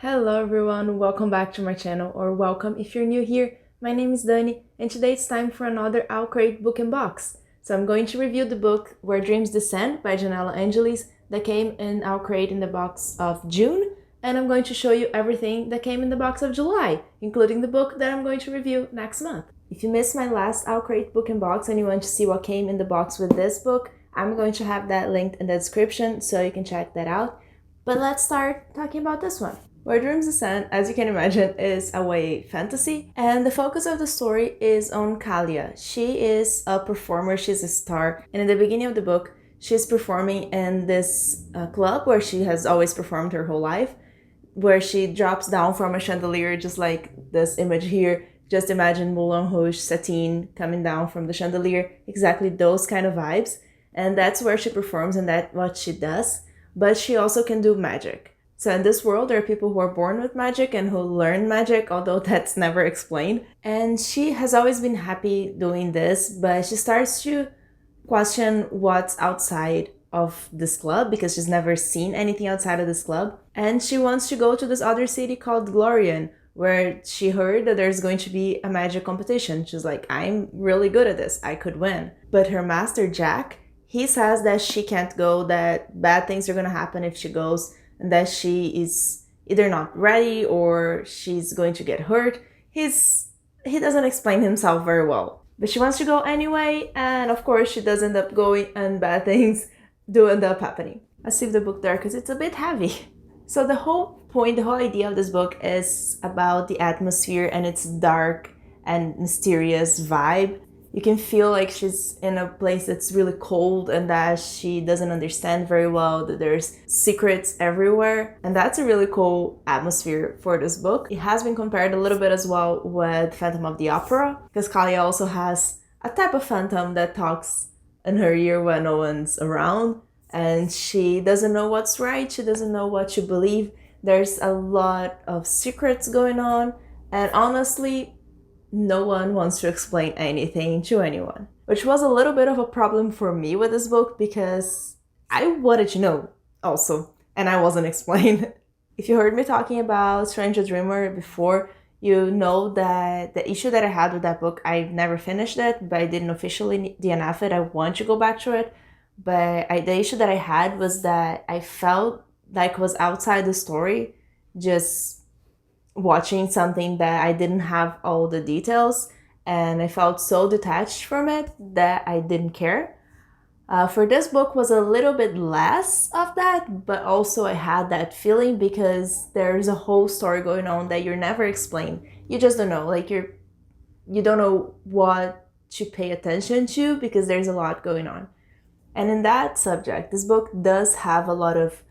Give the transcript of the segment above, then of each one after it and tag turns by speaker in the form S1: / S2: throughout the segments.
S1: Hello everyone, welcome back to my channel, or welcome if you're new here. My name is Dani, and today it's time for another Owlcrate book and box. So I'm going to review the book Where Dreams Descend by JANELLA that came in Owlcrate in the box of June, and I'm going to show you everything that came in the box of July, including the book that I'm going to review next month. If you missed my last Owlcrate book and box and you want to see what came in the box with this book, I'm going to have that linked in the description so you can check that out. But let's start talking about this one. Where Dreams Descend, as you can imagine, is a YA fantasy, and the focus of the story is on Kalia. She is a performer, she's a star, and in the beginning of the book, she's performing in this club where she has always performed her whole life, where she drops down from a chandelier, just like this image here. Just imagine Moulin Rouge sateen coming down from the chandelier, exactly those kind of vibes, and that's where she performs and that's what she does, but she also can do magic. So in this world, there are people who are born with magic and who learn magic, although that's never explained. And she has always been happy doing this, but she starts to question what's outside of this club because she's never seen anything outside of this club. And she wants to go to this other city called Glorian, where she heard that there's going to be a magic competition. She's like, I'm really good at this, I could win. But her master, Jack, he says that she can't go, that bad things are gonna happen if she goes, and that she is either not ready or she's going to get hurt. He doesn't explain himself very well. But she wants to go anyway, and of course she does end up going and bad things do end up happening. I leave the book there because it's a bit heavy. So the whole point, the whole idea of this book is about the atmosphere and its dark and mysterious vibe. You can feel like she's in a place that's really cold and that she doesn't understand very well, that there's secrets everywhere. And that's a really cool atmosphere for this book. It has been compared a little bit as well with Phantom of the Opera, because Kalia also has a type of phantom that talks in her ear when no one's around. And she doesn't know what's right, she doesn't know what to believe. There's a lot of secrets going on, and honestly, no one wants to explain anything to anyone. Which was a little bit of a problem for me with this book because I wanted to know also, and I wasn't explained. If you heard me talking about Stranger Dreamer before, you know that the issue that I had with that book, I never finished it, but I didn't officially DNF it. I want to go back to it, but the issue that I had was that I felt like it was outside the story, just watching something that I didn't have all the details, and I felt so detached from it that I didn't care. For this book was a little bit less of that, but also I had that feeling because there's a whole story going on that you're never explained. You just don't know, like you don't know what to pay attention to because there's a lot going on. And in that subject, this book does have a lot of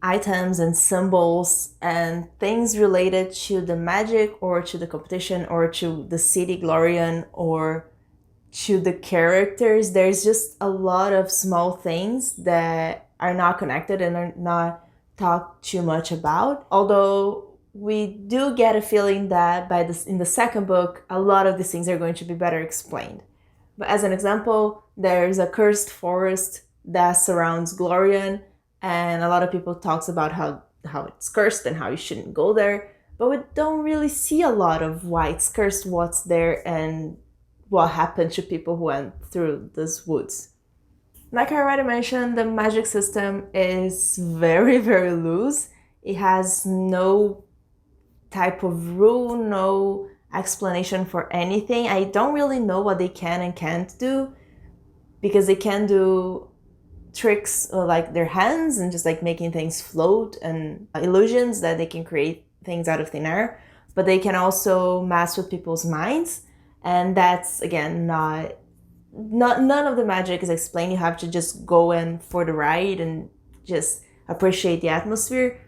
S1: items and symbols and things related to the magic or to the competition or to the city Glorian or to the characters. There's just a lot of small things that are not connected and are not talked too much about. Although we do get a feeling that in the second book, a lot of these things are going to be better explained. But as an example, there's a cursed forest that surrounds Glorian, and a lot of people talks about how it's cursed and how you shouldn't go there, but we don't really see a lot of why it's cursed, what's there, and what happened to people who went through these woods. Like I already mentioned, the magic system is very, very loose. It has no type of rule, no explanation for anything. I don't really know what they can and can't do, because they can do tricks like their hands and just like making things float and illusions that they can create things out of thin air, but they can also mess with people's minds, and that's again not none of the magic is explained. You have to just go in for the ride and just appreciate the atmosphere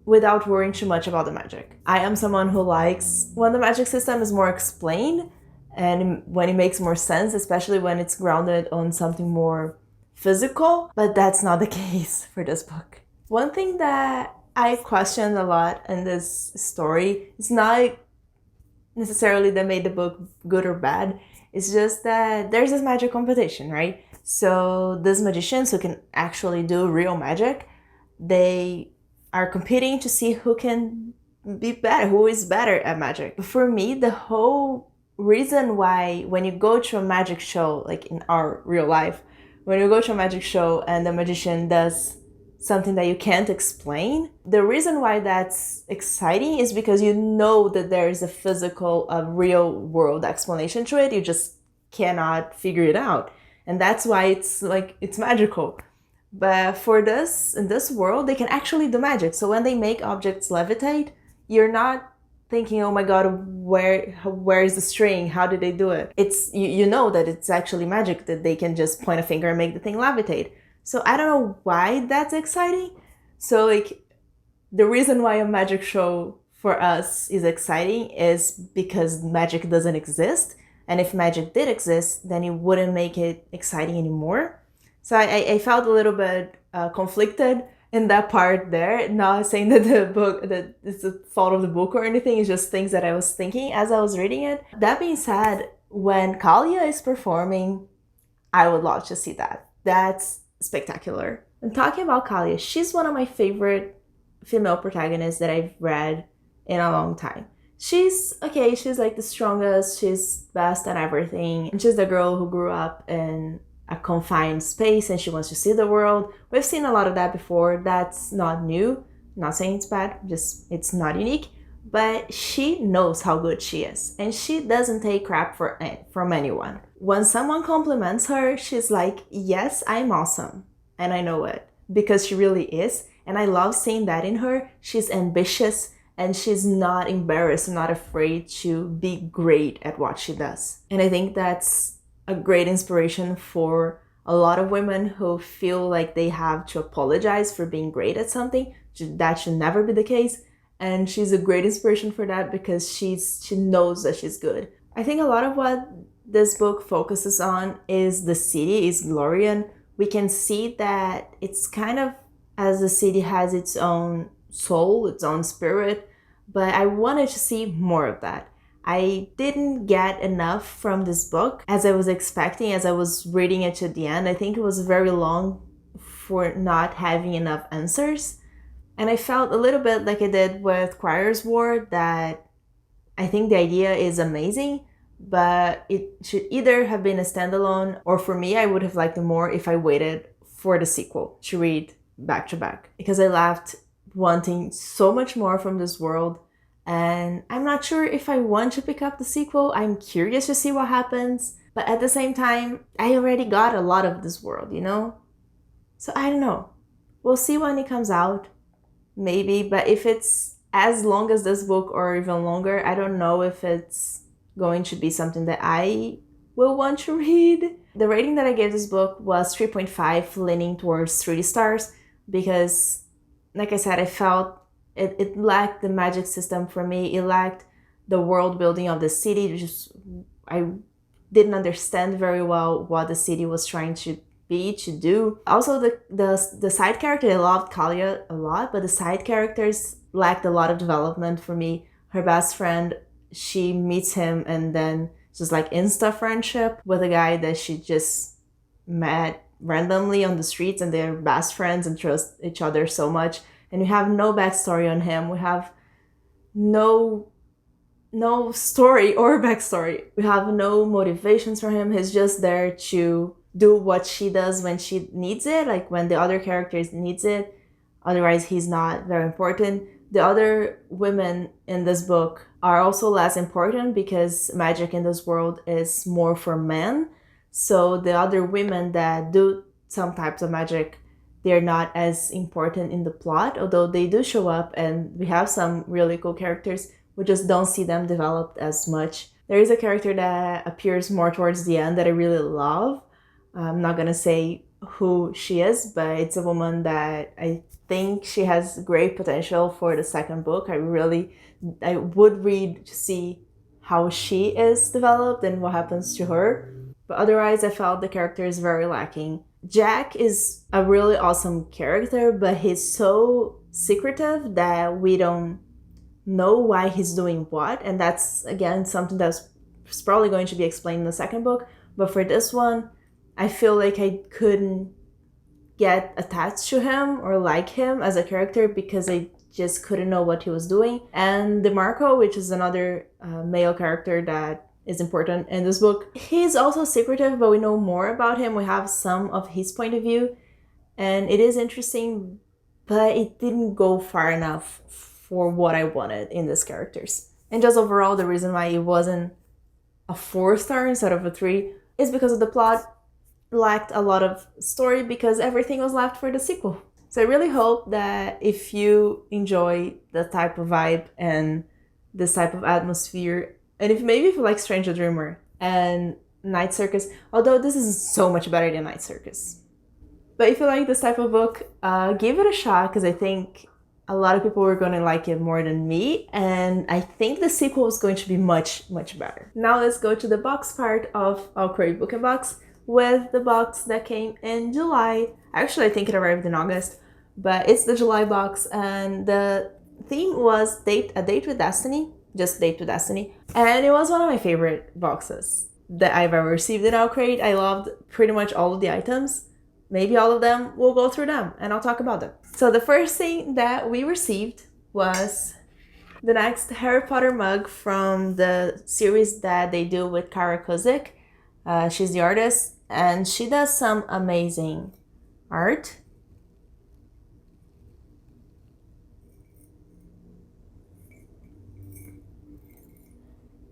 S1: without worrying too much about the magic. I am someone who likes when the magic system is more explained and when it makes more sense, especially when it's grounded on something more physical, but that's not the case for this book. One thing that I questioned a lot in this story, it's not necessarily that made the book good or bad, it's just that there's this magic competition, right? So these magicians who can actually do real magic, they are competing to see who can be better, who is better at magic. For me, the whole reason why when you go to a magic show, like in our real life, when you go to a magic show and the magician does something that you can't explain, the reason why that's exciting is because you know that there is a physical, a real world explanation to it. You just cannot figure it out. And that's why it's like, it's magical. But for this, in this world, they can actually do magic. So when they make objects levitate, you're not thinking, oh my god, where is the string? How did they do it? It's you know that it's actually magic, that they can just point a finger and make the thing levitate. So I don't know why that's exciting. So like, the reason why a magic show for us is exciting is because magic doesn't exist. And if magic did exist, then it wouldn't make it exciting anymore. So I felt a little bit conflicted in that part there. Not saying that that it's the fault of the book or anything. It's just things that I was thinking as I was reading it. That being said, when Kalia is performing, I would love to see that. That's spectacular. And talking about Kalia, she's one of my favorite female protagonists that I've read in a long time. She's okay, she's like the strongest, she's best at everything, and she's the girl who grew up in a confined space and she wants to see the world. We've seen a lot of that before. That's not new. I'm not saying it's bad, just it's not unique. But she knows how good she is, and she doesn't take crap from anyone. When someone compliments her, she's like, yes, I'm awesome, and I know it, because she really is. And I love seeing that in her. She's ambitious, and she's not embarrassed, not afraid to be great at what she does. And I think that's a great inspiration for a lot of women who feel like they have to apologize for being great at something. That should never be the case. And she's a great inspiration for that because she knows that she's good. I think a lot of what this book focuses on is the city, is Glorian. We can see that it's kind of, as the city has its own soul, its own spirit, but I wanted to see more of that. I didn't get enough from this book as I was expecting, as I was reading it to the end. I think it was very long for not having enough answers. And I felt a little bit like I did with Criers' War, that I think the idea is amazing, but it should either have been a standalone, or for me, I would have liked it more if I waited for the sequel to read back to back, because I left wanting so much more from this world. And I'm not sure if I want to pick up the sequel. I'm curious to see what happens, but at the same time, I already got a lot of this world, you know? So I don't know. We'll see when it comes out. Maybe, but if it's as long as this book or even longer, I don't know if it's going to be something that I will want to read. The rating that I gave this book was 3.5, leaning towards 3 stars, because, like I said, I felt it lacked the magic system for me. It lacked the world building of the city. I didn't understand very well what the city was trying to do. Also, the side character, I loved Kalia a lot, but the side characters lacked a lot of development for me. Her best friend, she meets him and then just like insta friendship with a guy that she just met randomly on the streets, and they're best friends and trust each other so much. And we have no backstory on him. We have no story or backstory. We have no motivations for him. He's just there to do what she does when she needs it, like when the other characters needs it. Otherwise, he's not very important. The other women in this book are also less important because magic in this world is more for men. So the other women that do some types of magic, they're not as important in the plot, although they do show up and we have some really cool characters. We just don't see them developed as much. There is a character that appears more towards the end that I really love. I'm not gonna say who she is, but it's a woman that I think she has great potential for the second book. I would read to see how she is developed and what happens to her. But otherwise, I felt the character is very lacking. Jack is a really awesome character, but he's so secretive that we don't know why he's doing what. And that's, again, something that's probably going to be explained in the second book. But for this one, I feel like I couldn't get attached to him or like him as a character because I just couldn't know what he was doing. And DeMarco, which is another male character that is important in this book, he's also secretive, but we know more about him. We have some of his point of view, and it is interesting, but it didn't go far enough for what I wanted in these characters. And just overall, the reason why it wasn't a 4-star instead of a 3 is because of the plot lacked a lot of story because everything was left for the sequel. So I really hope that if you enjoy that type of vibe and this type of atmosphere, and if you like Stranger Dreamer and Night Circus, although this is so much better than Night Circus. But if you like this type of book, give it a shot, because I think a lot of people were going to like it more than me, and I think the sequel is going to be much, much better. Now let's go to the box part of Owlcrate Book and Box with the box that came in July. Actually, I think it arrived in August, but it's the July box, and the theme was A Date with Destiny, just Date with Destiny, and it was one of my favorite boxes that I've ever received in Owlcrate. I loved pretty much all of the items. Maybe all of them. We'll go through them and I'll talk about them. So the first thing that we received was the next Harry Potter mug from the series that they do with Kara Kuzik. She's the artist, and she does some amazing art.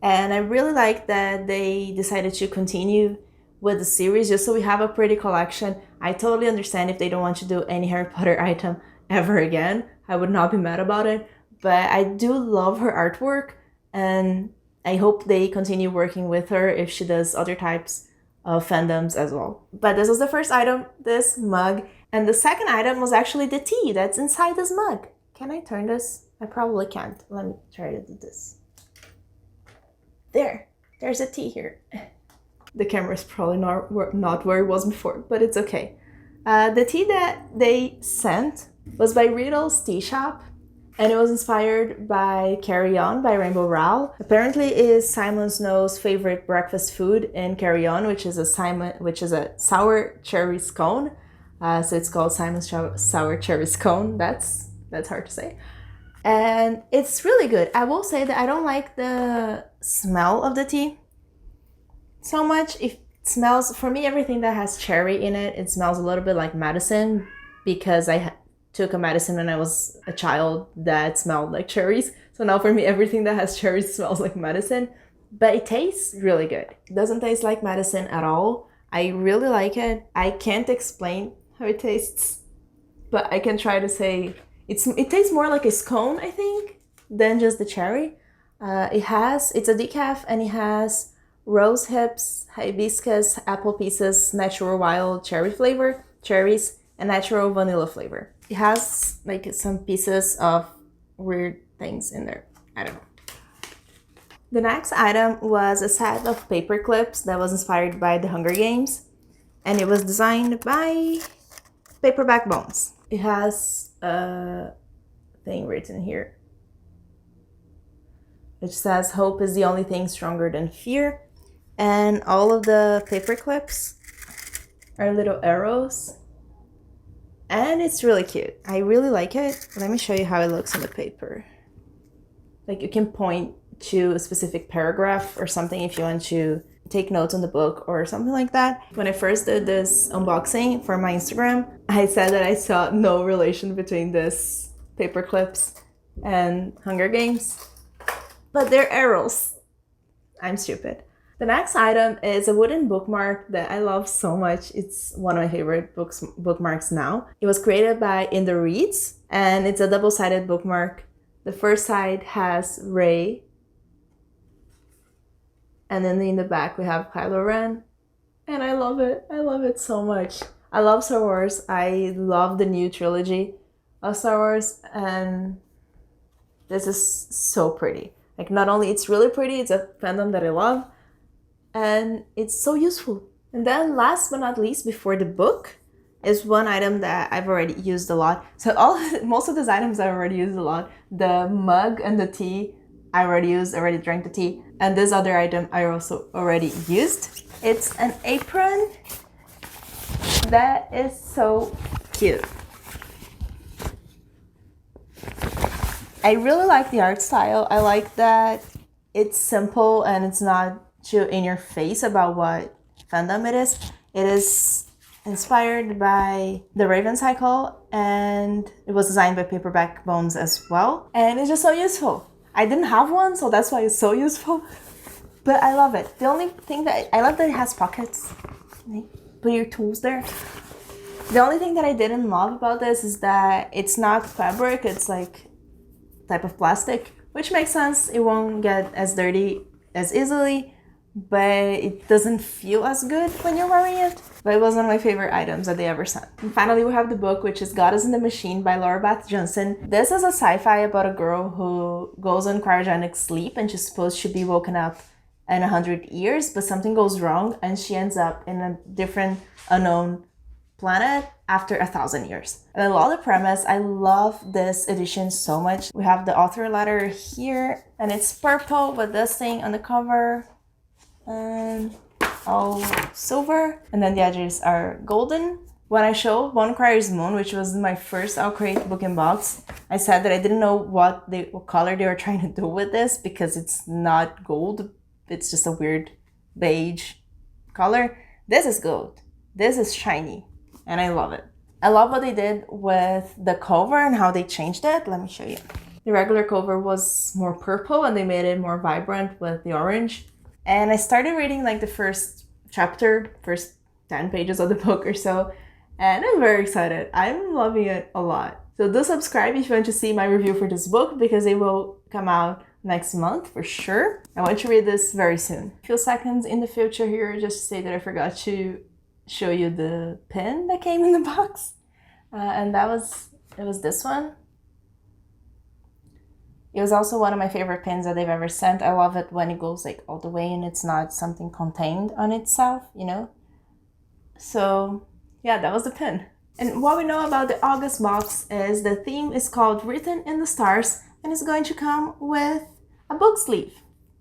S1: And I really like that they decided to continue with the series just so we have a pretty collection. I totally understand if they don't want to do any Harry Potter item ever again. I would not be mad about it, but I do love her artwork, and I hope they continue working with her if she does other types of fandoms as well. But this was the first item, this mug, and the second item was actually the tea that's inside this mug. Can I turn this? I probably can't. Let me try to do this. There's a tea here. The camera is probably not where it was before, but it's okay. The tea that they sent was by Riddle's Tea Shop, and it was inspired by Carry On by Rainbow Rowell. Apparently it is Simon Snow's favorite breakfast food in Carry On, which is a sour cherry scone. So it's called Simon's Sour Cherry Scone. That's hard to say. And it's really good. I will say that I don't like the smell of the tea so much. It smells, for me, everything that has cherry in it, it smells a little bit like medicine, because I took a medicine when I was a child that smelled like cherries. So now for me, everything that has cherries smells like medicine, but it tastes really good. It doesn't taste like medicine at all. I really like it. I can't explain how it tastes, but I can try to say it tastes more like a scone, I think, than just the cherry. It's a decaf, and it has rose hips, hibiscus, apple pieces, natural wild cherry flavor, cherries, and natural vanilla flavor. It has like some pieces of weird things in there. I don't know. The next item was a set of paper clips that was inspired by the Hunger Games, and it was designed by Paperback Bones. It has a thing written here which says, "Hope is the only thing stronger than fear." And all of the paper clips are little arrows, and it's really cute. I really like it. Let me show you how it looks on the paper. Like, you can point to a specific paragraph or something if you want to take notes on the book or something like that. When I first did this unboxing for my Instagram, I said that I saw no relation between this paper clips and Hunger Games, but they're arrows. I'm stupid. The next item is a wooden bookmark that I love so much. It's one of my favorite bookmarks now. It was created by In the Reads, and it's a double-sided bookmark. The first side has Rey, and then in the back we have Kylo Ren, and I love it. I love it so much. I love Star Wars. I love the new trilogy of Star Wars, and this is so pretty. Like, not only it's really pretty, it's a fandom that I love, and it's so useful. And then last but not least, before the book, is one item that I've already used a lot. So most of these items I've already used a lot. The mug and the tea I already drank the tea. And this other item I also already used. It's an apron That is so cute. I really like the art style. I like that it's simple and it's not too in your face about what fandom it is. It is inspired by the Raven cycle, and it was designed by Paperback Bones as well. And it's just so useful. I didn't have one, so that's why it's so useful. But I love it. The only thing that I love that it has pockets. Put your tools there. The only thing that I didn't love about this is that it's not fabric, it's like type of plastic, which makes sense. It won't get as dirty as easily, but it doesn't feel as good when you're wearing it. But it was one of my favorite items that they ever sent. And finally, we have the book, which is Goddess in the Machine by Laura Beth Johnson. This is a sci-fi about a girl who goes on cryogenic sleep and she's supposed to be woken up in 100 years, but something goes wrong and she ends up in a different unknown planet after 1,000 years. And I love the premise. I love this edition so much. We have the author letter here, and it's purple with this thing on the cover, and all silver, and then the edges are golden. When I showed One Crier's Moon, which was my first Owlcrate book in box, I said that I didn't know what color they were trying to do with this because it's not gold. It's just a weird beige color. This is gold. This is shiny. And I love it. I love what they did with the cover and how they changed it. Let me show you. The regular cover was more purple and they made it more vibrant with the orange. And I started reading like the first chapter, first 10 pages of the book or so. And I'm very excited. I'm loving it a lot. So do subscribe if you want to see my review for this book because it will come out next month for sure. I want to read this very soon. A few seconds in the future here just to say that I forgot to show you the pin that came in the box, and it was this one. It was also one of my favorite pins that they've ever sent. I love it when it goes like all the way and it's not something contained on itself, you know. So yeah, that was the pin. And what we know about the August box is the theme is called Written in the Stars, and it's going to come with a book sleeve.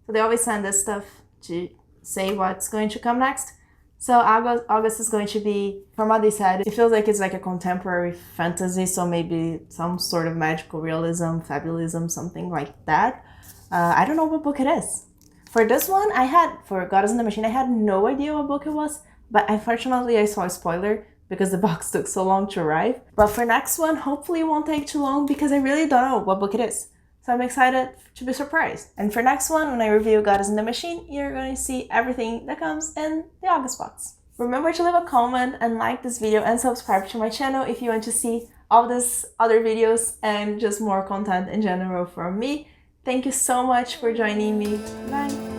S1: So they always send this stuff to say what's going to come next. So August is going to be, from what they said, it feels like it's like a contemporary fantasy, so maybe some sort of magical realism, fabulism, something like that. I don't know what book it is. For this one, for Goddess in the Machine, I had no idea what book it was, but unfortunately I saw a spoiler because the box took so long to arrive. But for next one, hopefully it won't take too long because I really don't know what book it is. So I'm excited to be surprised. And for next one, when I review Goddess in the Machine, you're going to see everything that comes in the August box. Remember to leave a comment and like this video and subscribe to my channel if you want to see all these other videos and just more content in general from me. Thank you so much for joining me. Bye!